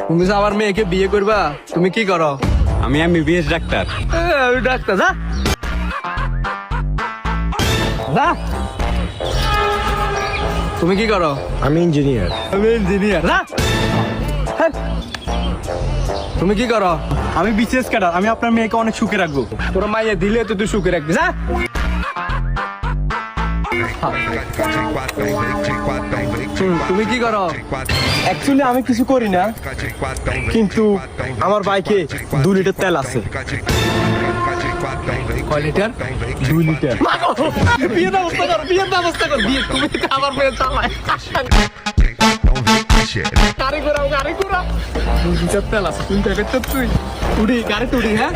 তুমি যে আমার মেয়েকে বিয়ে করবা, তুমি কি করো? আমি এমবিবিএস ডাক্তার। আমি ডাক্তার। যা যা। তুমি কি করো? আমি ইঞ্জিনিয়ার। আমি ইঞ্জিনিয়ার। যা। হ্যাঁ। তুমি কি করো? আমি বিসিএস ক্যাডার। আমি আপনার মেয়েকে অনেক সুখে রাখবো। তোর মাইয়া দিলে তো তুই সুখে রাখবি। যা। তুমি কি করো? অ্যাকচুয়ালি আমি কিছু করি না, কিন্তু আমার বাইকে 2 লিটার তেল আছে। কয় লিটার? 2 লিটার। বিয়ের ব্যবস্থা কর, বিয়ের ব্যবস্থা কর। বিয়ে তুমি তো আমার মেয়ে চালায়। গাড়ি ঘোরাও, গাড়ি ঘোরাও। 2 লিটার তেল আছে, তুই দেখে তো তুই উড়ি, গাড়িতে উড়ি। হ্যাঁ